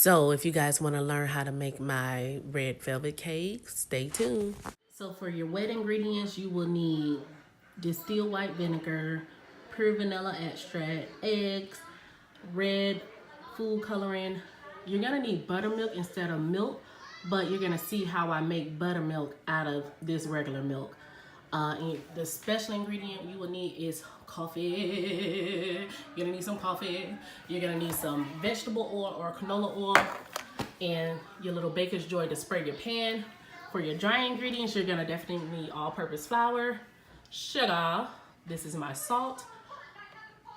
So if you guys want to learn how to make my red velvet cake, stay tuned. So for your wet ingredients, you will need distilled white vinegar, pure vanilla extract, eggs, red food coloring. You're gonna need buttermilk instead of milk, but you're gonna see how I make buttermilk out of this regular milk. And the special ingredient you will need is coffee. You're gonna need some coffee. You're gonna need some vegetable oil or canola oil and your little baker's joy to spray your pan. For your dry ingredients, you're gonna definitely need all-purpose flour, sugar, this is my salt,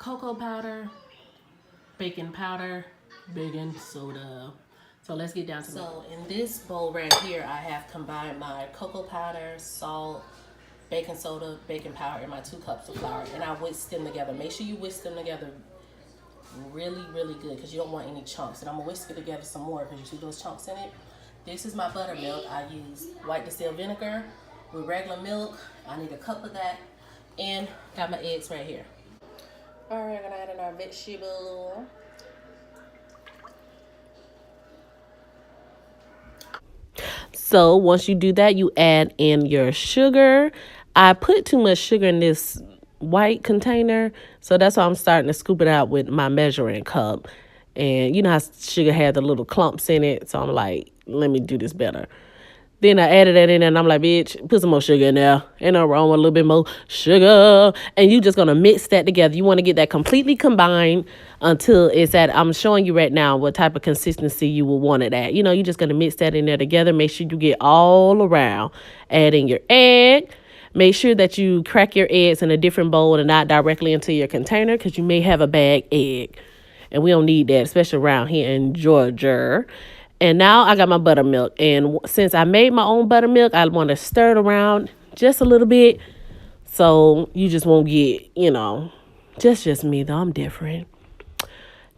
cocoa powder, baking powder, baking soda. So let's get down to it. So in this bowl right here, I have combined my cocoa powder, salt, baking soda, baking powder, and my 2 cups of flour, and I whisk them together. Make sure you whisk them together really, really good because you don't want any chunks. And I'm gonna whisk it together some more because you see those chunks in it. This is my buttermilk. I use white distilled vinegar with regular milk. I need a cup of that, and got my eggs right here. All right, I'm gonna add in our vegetable. So once you do that, you add in your sugar. I put too much sugar in this white container, so that's why I'm starting to scoop it out with my measuring cup. And you know how sugar had the little clumps in it, so I'm like, let me do this better. Then I added that in there, and I'm like, bitch, put some more sugar in there. Ain't no wrong with a little bit more sugar. And you just going to mix that together. You want to get that completely combined until it's at, I'm showing you right now what type of consistency you will want it at. You know, you're just going to mix that in there together. Make sure you get all around. Add in your egg. Make sure that you crack your eggs in a different bowl and not directly into your container because you may have a bag egg. And we don't need that, especially around here in Georgia. And now I got my buttermilk. And since I made my own buttermilk, I want to stir it around just a little bit. So you just won't get, you know, just me though. I'm different.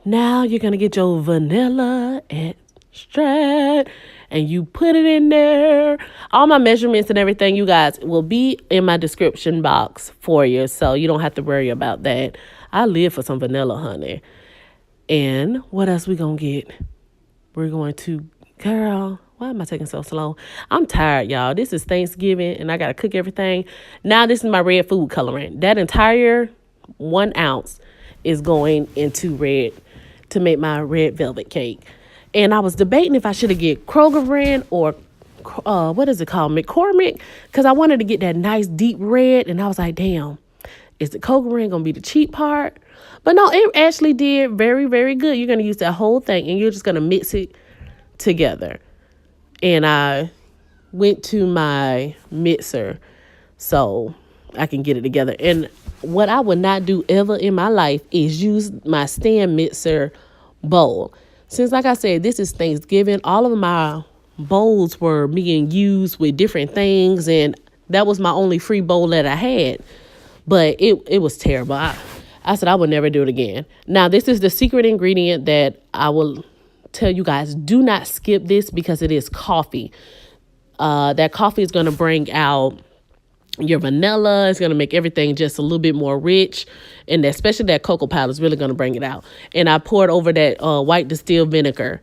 Now you're going to get your vanilla extract. And you put it in there. All my measurements and everything, you guys, will be in my description box for you. So you don't have to worry about that. I live for some vanilla, honey. And what else we going to get? We're going to, girl, why am I taking so slow? I'm tired, y'all. This is Thanksgiving, and I got to cook everything. Now, this is my red food coloring. That entire 1 ounce is going into red to make my red velvet cake. And I was debating if I should have get Kroger brand or, what is it called, McCormick? Because I wanted to get that nice deep red, and I was like, damn, is the Kroger brand going to be the cheap part? But no, it actually did very, very good. You're going to use that whole thing, and you're just going to mix it together. And I went to my mixer so I can get it together. And what I would not do ever in my life is use my stand mixer bowl. Since, like I said, this is Thanksgiving, all of my bowls were being used with different things, and that was my only free bowl that I had. But it was terrible. I said I would never do it again. Now, this is the secret ingredient that I will tell you guys. Do not skip this because it is coffee. That coffee is going to bring out your vanilla. It's going to make everything just a little bit more rich. And especially that cocoa powder is really going to bring it out. And I poured over that white distilled vinegar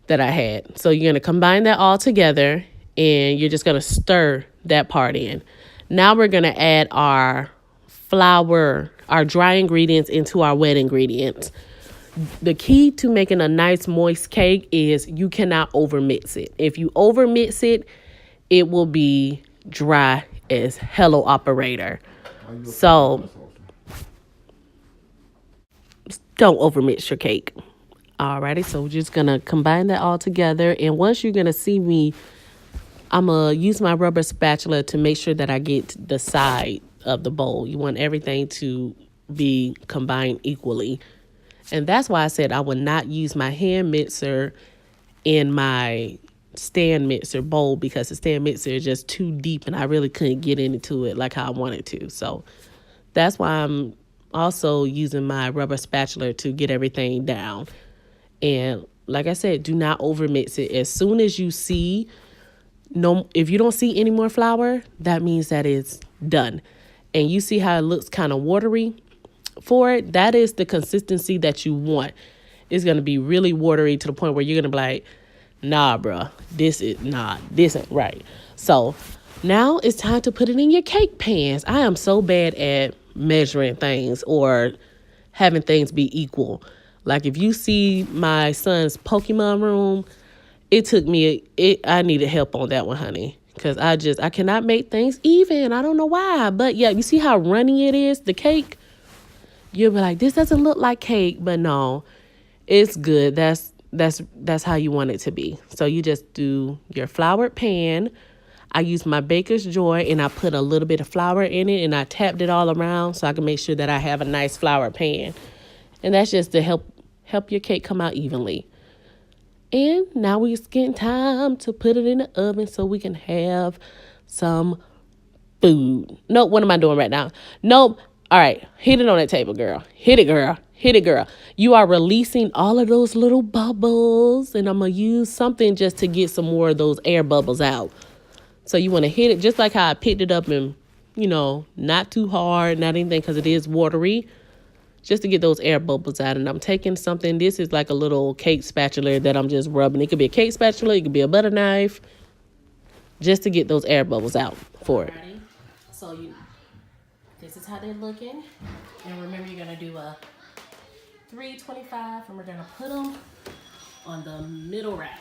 that I had. So you're going to combine that all together, and you're just going to stir that part in. Now we're going to add our flour, our dry ingredients into our wet ingredients. The key to making a nice moist cake is you cannot overmix it. If you overmix it, it will be dry as hello operator. So don't overmix your cake. Alrighty, so we're just gonna combine that all together. And once you're gonna see me, I'm gonna use my rubber spatula to make sure that I get the side of the bowl. You want everything to be combined equally. And that's why I said I would not use my hand mixer in my stand mixer bowl, because the stand mixer is just too deep and I really couldn't get into it like how I wanted to. So that's why I'm also using my rubber spatula to get everything down. And like I said, do not overmix it. As soon as you see, if you don't see any more flour, that means that it's done. And you see how it looks kind of watery for it? That is the consistency that you want. it's going to be really watery to the point where you're going to be like, nah, bruh, this ain't right. So now it's time to put it in your cake pans. I am so bad at measuring things or having things be equal. Like if you see my son's Pokemon room, I needed help on that one, honey. Because I cannot make things even. I don't know why. But yeah, you see how runny it is, the cake? You'll be like, this doesn't look like cake. But no, it's good. That's how you want it to be. So you just do your floured pan. I use my Baker's Joy and I put a little bit of flour in it and I tapped it all around so I can make sure that I have a nice floured pan. And that's just to help your cake come out evenly. And now it's getting time to put it in the oven so we can have some food. Nope, what am I doing right now? Nope. All right, hit it on that table, girl. Hit it, girl. Hit it, girl. You are releasing all of those little bubbles, and I'm going to use something just to get some more of those air bubbles out. So you want to hit it just like how I picked it up and, not too hard, not anything because it is watery. Just to get those air bubbles out. And I'm taking something. This is like a little cake spatula that I'm just rubbing. It could be a cake spatula. It could be a butter knife. Just to get those air bubbles out for it. So this is how they're looking. And remember, you're going to do a 325. And we're going to put them on the middle rack.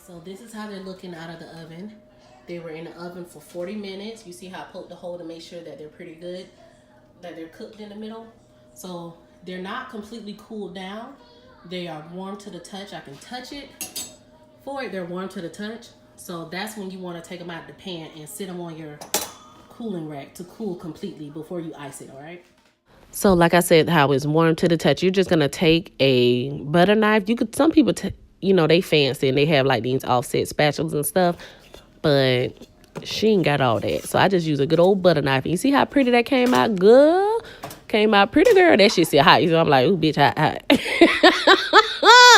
So this is how they're looking out of the oven. They were in the oven for 40 minutes. You see how I poked the hole to make sure that they're pretty good, that they're cooked in the middle. So they're not completely cooled down. They are warm to the touch. I can touch it for it. They're warm to the touch. So that's when you want to take them out of the pan and sit them on your cooling rack to cool completely before you ice it, all right? So like I said, how it's warm to the touch. You're just going to take a butter knife. Some people they fancy and they have like these offset spatulas and stuff, but she ain't got all that. So I just use a good old butter knife. You see how pretty that came out? Good. Came out pretty, girl. That shit still hot. So I'm like, ooh, bitch, hot.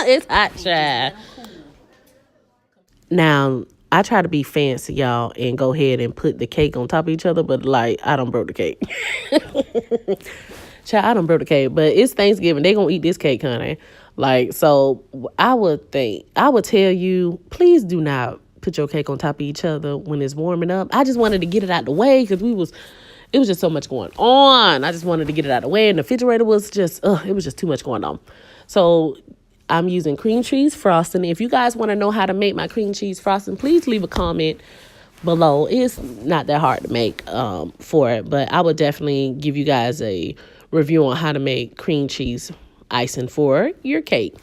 It's hot, child. Now, I try to be fancy, y'all, and go ahead and put the cake on top of each other, but like, I done broke the cake. Child, I done broke the cake, but it's Thanksgiving. They gonna eat this cake, honey. Like, so I would tell you, please do not put your cake on top of each other when it's warming up. I just wanted to get it out the way because it was just so much going on. I just wanted to get it out the way, and the refrigerator was just, it was just too much going on. So I'm using cream cheese frosting. If you guys want to know how to make my cream cheese frosting, please leave a comment below. It's not that hard to make for it, but I would definitely give you guys a review on how to make cream cheese icing for your cake.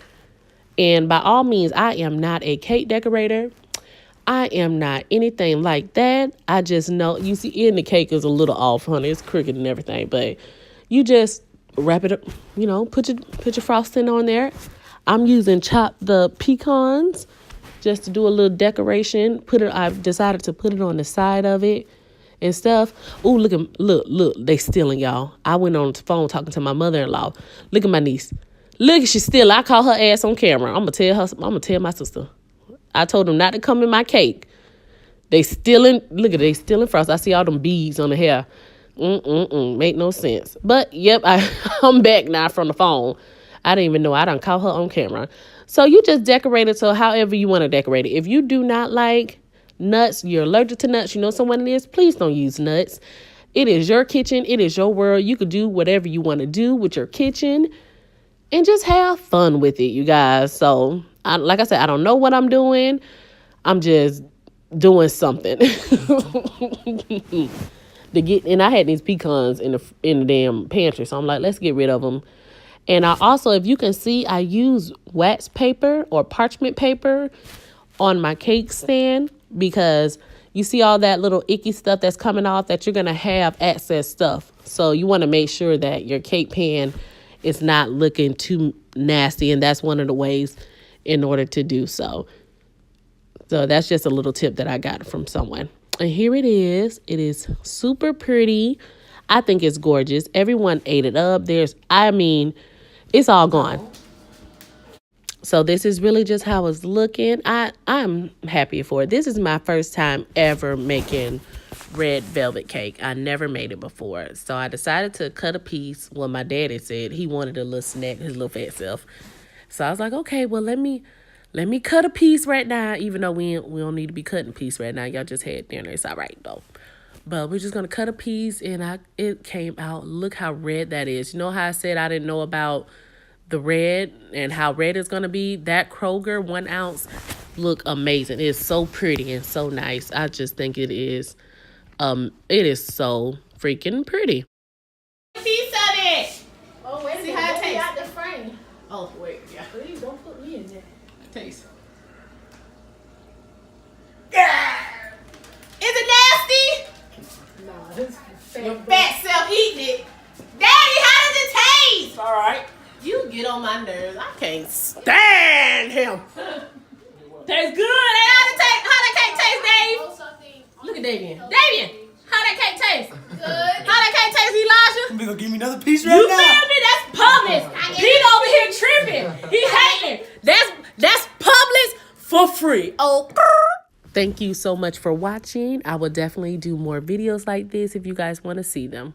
And by all means, I am not a cake decorator. I am not anything like that. I just know, you see, in the cake is a little off, honey. It's crooked and everything, but you just wrap it up, put your frosting on there. I'm using the pecans just to do a little decoration. I've decided to put it on the side of it and stuff. Ooh, look, they stealing, y'all. I went on the phone talking to my mother-in-law. Look at my niece. Look, she's stealing. I call her ass on camera. I'm gonna tell my sister. I told them not to come in my cake. They stealing. Look at they stealing frost. I see all them beads on the hair. Make no sense. But yep, I'm back now from the phone. I didn't even know. I done caught her on camera. So you just decorate it so however you want to decorate it. If you do not like nuts, you're allergic to nuts, you know someone it is, please don't use nuts. It is your kitchen. It is your world. You could do whatever you want to do with your kitchen and just have fun with it, you guys. So like I said, I don't know what I'm doing. I'm just doing something. And I had these pecans in the damn pantry. So I'm like, let's get rid of them. And I also, if you can see, I use wax paper or parchment paper on my cake stand because you see all that little icky stuff that's coming off that you're going to have excess stuff. So you want to make sure that your cake pan is not looking too nasty. And that's one of the ways in order to do so. So that's just a little tip that I got from someone. And here it is. It is super pretty. I think it's gorgeous. Everyone ate it up. It's all gone. So this is really just how it's looking. I'm happy for it. This is my first time ever making red velvet cake. I never made it before. So I decided to cut a piece. Well, my daddy said he wanted a little snack, his little fat self. So I was like, okay, well, let me cut a piece right now, even though we don't need to be cutting a piece right now. Y'all just had dinner. It's all right, though. But we're just going to cut a piece, and it came out. Look how red that is. You know how I said I didn't know about the red and how red it's going to be? That Kroger 1 ounce look amazing. It's so pretty and so nice. I just think it is so freaking pretty. Piece of it. Oh, wait a minute. How it Let me tastes. out the frame. Oh, wait, yeah. Please don't put me in there. Taste. Is it nasty? Nah, this is Your fat self eating it. Daddy, how does it taste? all right. You get on my nerves. I can't stand him. Tastes good. How that cake taste, Dave? Something. Look at Davian. Davian, how that cake taste? Good. How that cake taste, Elijah? You gonna give me another piece You right feel now? me? That's Publix. Pete over here tripping. He hating. That's Publix for free. Oh. Thank you so much for watching. I will definitely do more videos like this if you guys want to see them.